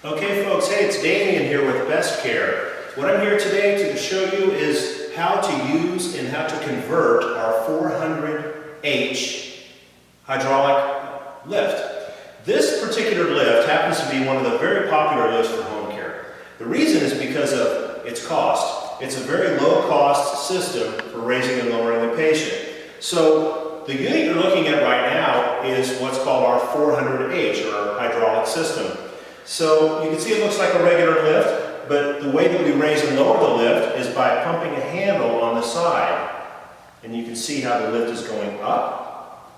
Okay folks, hey, it's Damien here with Best Care. What I'm here today to show you is how to use and how to convert our 400H hydraulic lift. This particular lift happens to be one of the very popular lifts for home care. The reason is because of its cost. It's a very low cost system for raising and lowering the patient. So the unit you're looking at right now is what's called our 400H, or our hydraulic system. So you can see it looks like a regular lift, but the way that we raise and lower the lift is by pumping a handle on the side. And you can see how the lift is going up.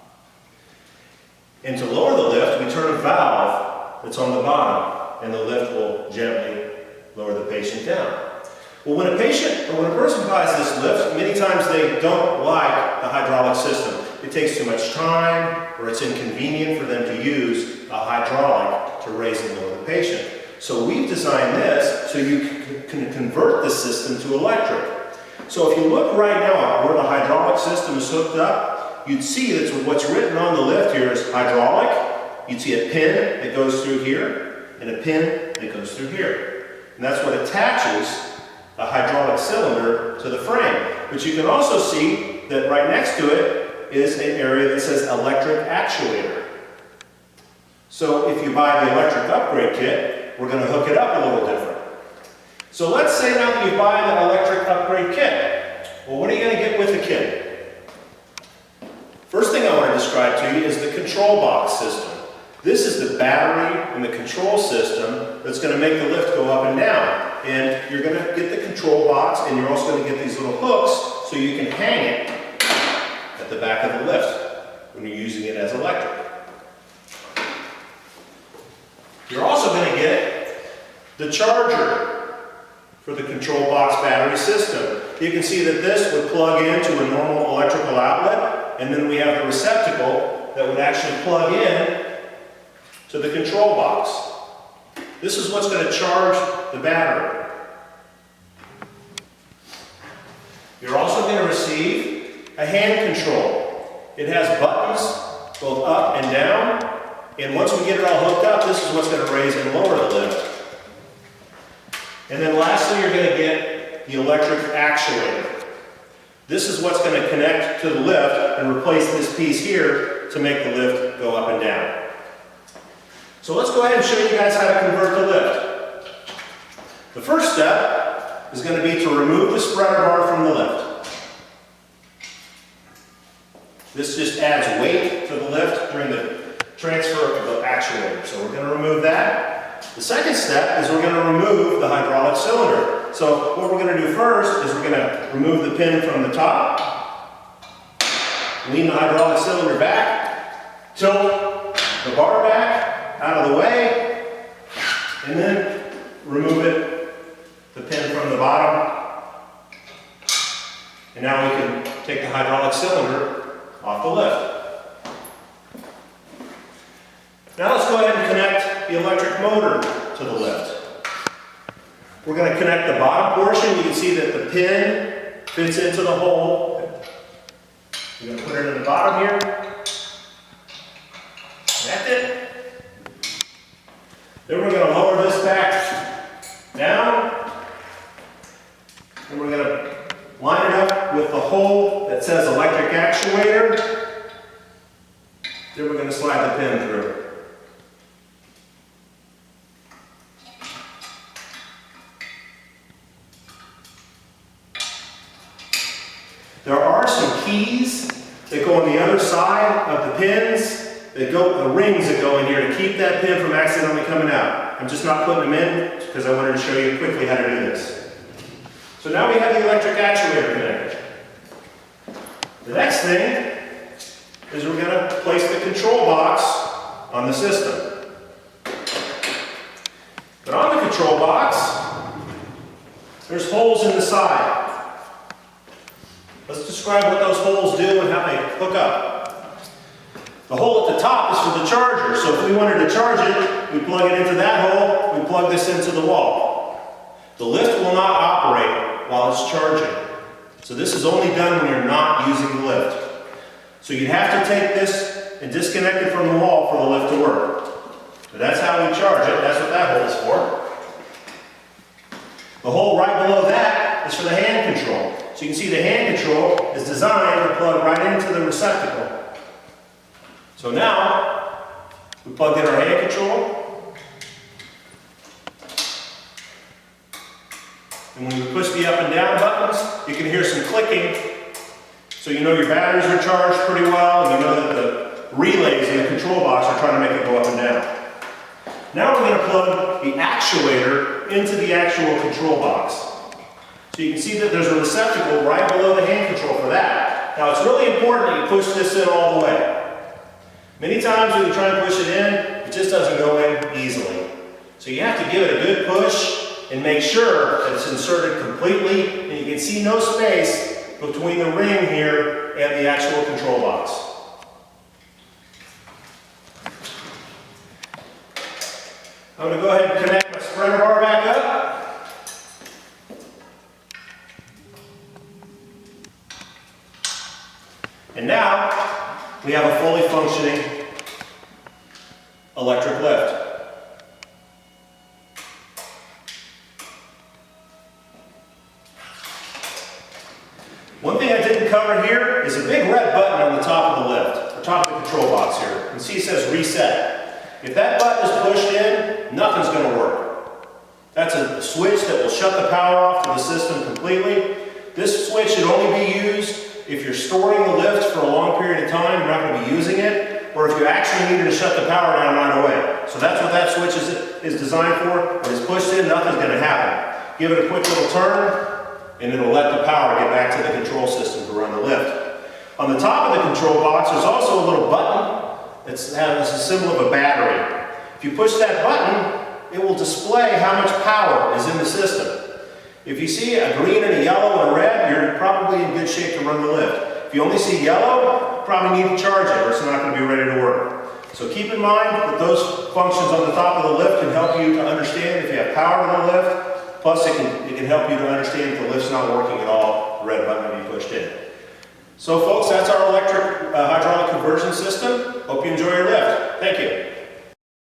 And to lower the lift, we turn a valve that's on the bottom, and the lift will gently lower the patient down. Well, when a person buys this lift, many times they don't like the hydraulic system. It takes too much time, or it's inconvenient for them to use a hydraulic to raise and lower the patient. So we've designed this so you can convert the system to electric. So if you look right now where the hydraulic system is hooked up, you'd see that what's written on the lift here is hydraulic. You'd see a pin that goes through here, and a pin that goes through here. And that's what attaches a hydraulic cylinder to the frame. But you can also see that right next to it is an area that says electric actuator. So if you buy the electric upgrade kit, we're going to hook it up a little different. So let's say now that you buy the electric upgrade kit. Well, what are you going to get with the kit? First thing I want to describe to you is the control box system. This is the battery and the control system that's going to make the lift go up and down. And you're going to get the control box, and you're also going to get these little hooks so you can hang it at the back of the lift when you're using it as electric. You're also going to get the charger for the control box battery system. You can see that this would plug into a normal electrical outlet, and then we have the receptacle that would actually plug in to the control box. This is what's going to charge the battery. You're also going to receive a hand control. It has buttons both up and down, and once we get it all hooked up, this is what's going to raise and lower the lift. And then lastly, you're going to get the electric actuator. This is what's going to connect to the lift and replace this piece here to make the lift go up and down. So let's go ahead and show you guys how to convert the lift. The first step is going to be to remove the spreader bar from the lift. This just adds weight to the lift during the transfer of the actuator. So we're going to remove that. The second step is we're going to remove the hydraulic cylinder. So what we're going to do first is we're going to remove the pin from the top, lean the hydraulic cylinder back, tilt the bar back out of the way, and then remove the pin from the bottom. And now we can take the hydraulic cylinder off the lift. Now let's go ahead and connect the electric motor to the lift. We're going to connect the bottom portion. You can see that the pin fits into the hole. We're going to put it in the bottom here. Connect it. Then we're going to lower this back down. And we're going to line it up with the hole that says electric actuator. Then we're going to slide the pin through. There are some keys that go on the other side of the pins, the rings that go in here to keep that pin from accidentally coming out. I'm just not putting them in because I wanted to show you quickly how to do this. So now we have the electric actuator connected. The next thing is we're going to place the control box on the system. But on the control box, there's holes in the side. Let's describe what those holes do and how they hook up. The hole at the top is for the charger, so if we wanted to charge it, we plug it into that hole, we plug this into the wall. The lift will not operate while it's charging. So this is only done when you're not using the lift. So you'd have to take this and disconnect it from the wall for the lift to work. But that's how we charge it. That's what that hole is for. The hole right below that is for the hand control. So you can see the hand control is designed to plug right into the receptacle. So now, we plugged in our hand control. And when we push the up and down buttons, you can hear some clicking. So you know your batteries are charged pretty well, and you know that the relays in the control box are trying to make it go up and down. Now we're going to plug the actuator into the actual control box. So you can see that there's a receptacle right below the hand control for that. Now it's really important that you push this in all the way. Many times when you try and push it in, it just doesn't go in easily. So you have to give it a good push and make sure that it's inserted completely, and you can see no space between the ring here and the actual control box. I'm going to go ahead and connect my spreader bar back up. And now we have a fully functioning electric lift. One thing I didn't cover here is a big red button on the top of the lift, or top of the control box here. You can see it says reset. If that button is pushed in, nothing's going to work. That's a switch that will shut the power off to the system completely. This switch should only be used if you're storing the lift for a long period of time, you're not going to be using it, or if you actually needed to shut the power down right away. So that's what that switch is designed for. When it's pushed in, nothing's going to happen. Give it a quick little turn, and it'll let the power get back to the control system to run the lift. On the top of the control box, there's also a little button that has a symbol of a battery. If you push that button, it will display how much power is in the system. If you see a green and a yellow and a red, you're probably in good shape to run the lift. If you only see yellow, you probably need to charge it or it's not going to be ready to work. So keep in mind that those functions on the top of the lift can help you to understand if you have power to the lift. Plus it can help you to understand if the lift's not working at all, the red button will be pushed in. So folks, that's our electric hydraulic conversion system. Hope you enjoy your lift. Thank you.